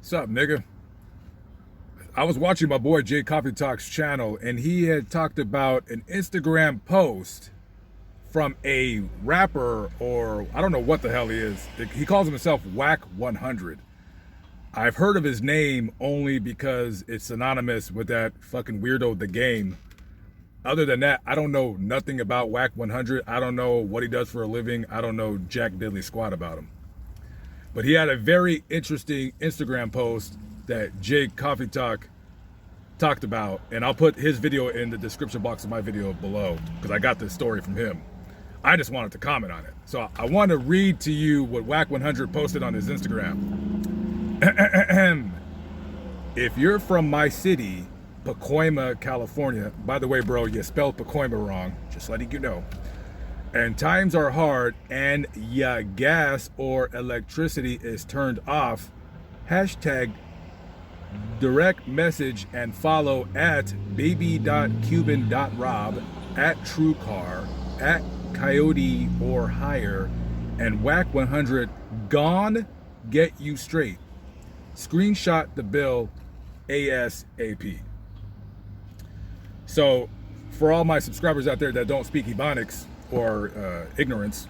What's up, nigga? I was watching my boy Jay Coffee Talk's channel, and he had talked about an Instagram post from a rapper, or I don't know what the hell he is. He calls himself Wack 100. I've heard of his name only because it's synonymous with that fucking weirdo, The Game. Other than that, I don't know nothing about Wack 100. I don't know what he does for a living. I don't know jack diddly squat about him. But he had a very interesting Instagram post that Jake Coffee Talk talked about, and I'll put his video in the description box of my video below because I got this story from him. I just wanted to comment on it. So I want to read to you what Wack 100 posted on his Instagram. If you're from my city, Pacoima, California, by the way, bro, you spelled Pacoima wrong, just letting you know, and times are hard and ya gas or electricity is turned off, hashtag direct message and follow at baby.cuban.rob, at truecar, at coyote or higher, and Wack 100 gone get you straight. Screenshot the bill ASAP. So for all my subscribers out there that don't speak Ebonics or ignorance,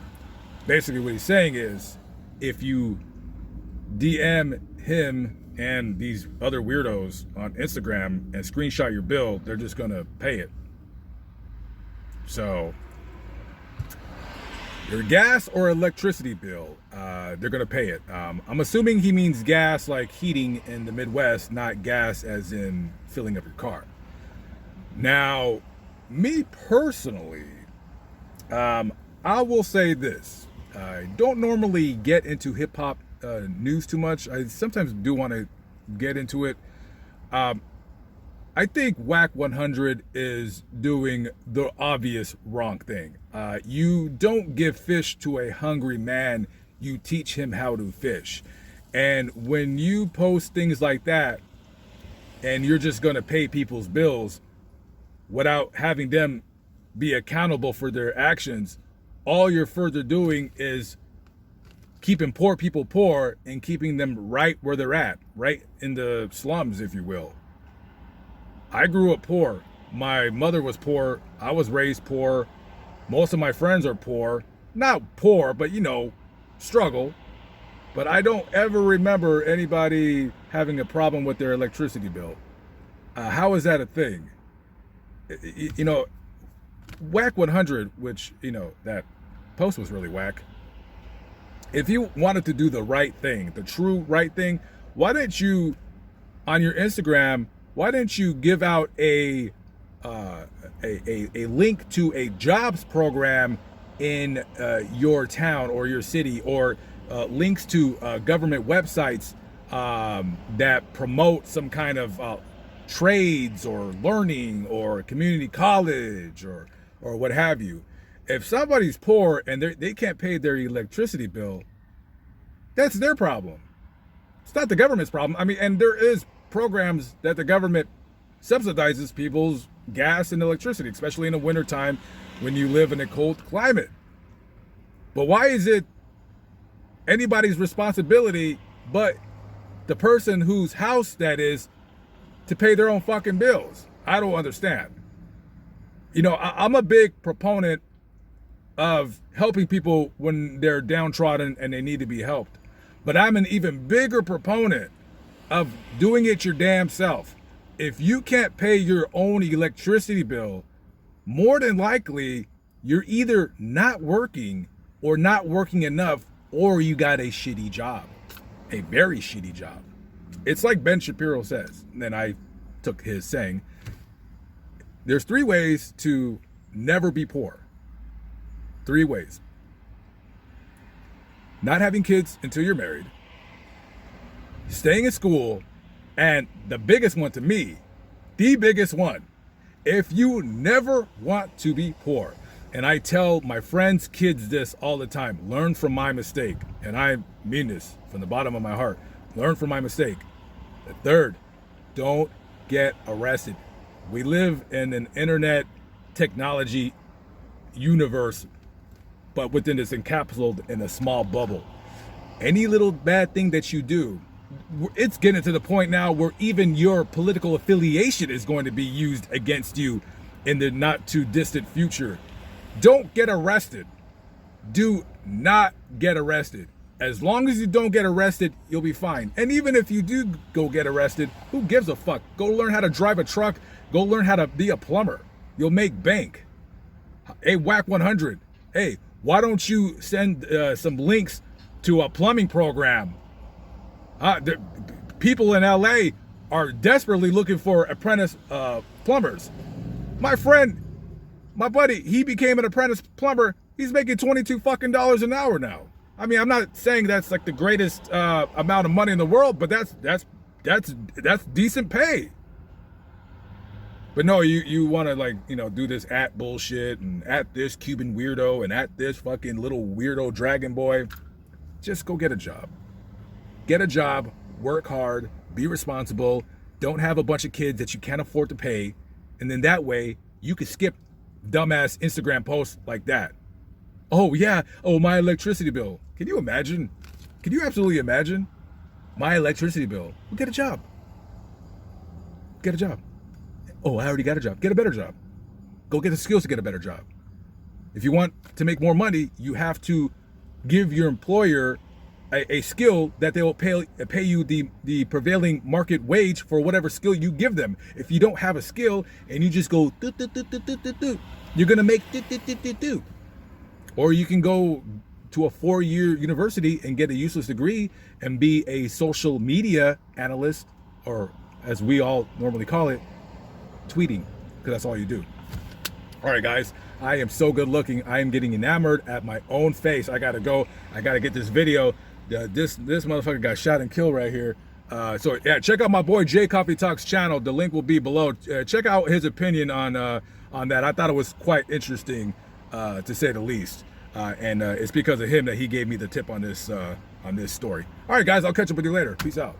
basically what he's saying is, if you DM him and these other weirdos on Instagram and screenshot your bill, they're just gonna pay it. So your gas or electricity bill, they're gonna pay it. I'm assuming he means gas like heating in the Midwest, not gas as in filling up your car. Now, me personally, I will say this. I don't normally get into hip-hop news too much. I sometimes do want to get into it. I think Wack 100 is doing the obvious wrong thing. You don't give fish to a hungry man, you teach him how to fish. And when you post things like that, and you're just gonna pay people's bills without having them be accountable for their actions, all you're further doing is keeping poor people poor and keeping them right where they're at, right in the slums, if you will. I grew up poor. My mother was poor. I was raised poor. Most of my friends are poor. Not poor, but struggle. But I don't ever remember anybody having a problem with their electricity bill. How is that a thing? Wack 100, which, that post was really whack. If you wanted to do the right thing, the true right thing, why didn't you, on your Instagram, why didn't you give out a link to a jobs program in your town or your city, or links to government websites that promote some kind of trades or learning or community college or what have you? If somebody's poor and they can't pay their electricity bill, that's their problem. It's not the government's problem. I mean, and there is programs that the government subsidizes people's gas and electricity, especially in the wintertime when you live in a cold climate. But why is it anybody's responsibility but the person whose house that is to pay their own fucking bills? I don't understand. I'm a big proponent of helping people when they're downtrodden and they need to be helped. But I'm an even bigger proponent of doing it your damn self. If you can't pay your own electricity bill, more than likely, you're either not working or not working enough, or you got a shitty job, a very shitty job. It's like Ben Shapiro says, and I took his saying, there's 3 ways to never be poor. 3 ways. Not having kids until you're married, staying in school, and the biggest one to me, the biggest one, if you never want to be poor. And I tell my friends' kids this all the time: learn from my mistake. And I mean this from the bottom of my heart. Learn from my mistake. The 3rd, don't get arrested. We live in an internet technology universe, but within this encapsulated in a small bubble. Any little bad thing that you do, it's getting to the point now where even your political affiliation is going to be used against you in the not too distant future. Don't get arrested. Do not get arrested. As long as you don't get arrested, you'll be fine. And even if you do go get arrested, who gives a fuck? Go learn how to drive a truck. Go learn how to be a plumber. You'll make bank. Hey, Wack 100. Hey, why don't you send some links to a plumbing program? People in LA are desperately looking for apprentice plumbers. My friend, my buddy, he became an apprentice plumber. He's making $22 fucking an hour now. I mean, I'm not saying that's like the greatest amount of money in the world, but that's decent pay. But no, you want to, like, you know, do this at bullshit and at this Cuban weirdo and at this fucking little weirdo dragon boy. Just go get a job. Get a job, work hard, be responsible, don't have a bunch of kids that you can't afford to pay, and then that way you can skip dumbass Instagram posts like that. Oh yeah, oh, my electricity bill. Can you imagine? Can you absolutely imagine? My electricity bill. Well, get a job. Get a job. Oh, I already got a job. Get a better job. Go get the skills to get a better job. If you want to make more money, you have to give your employer a skill that they will pay you the prevailing market wage for whatever skill you give them. If you don't have a skill and you just go do, you're gonna make do. Or you can go to a 4-year university and get a useless degree and be a social media analyst, or as we all normally call it, tweeting, because that's all you do. All right, guys, I am so good looking. I am getting enamored at my own face. I gotta go. I gotta get this video. This motherfucker got shot and killed right here. So yeah, check out my boy Jay Coffee Talks channel. The link will be below. Check out his opinion on that. I thought it was quite interesting, to say the least. And it's because of him that he gave me the tip on this story. All right, guys, I'll catch up with you later. Peace out.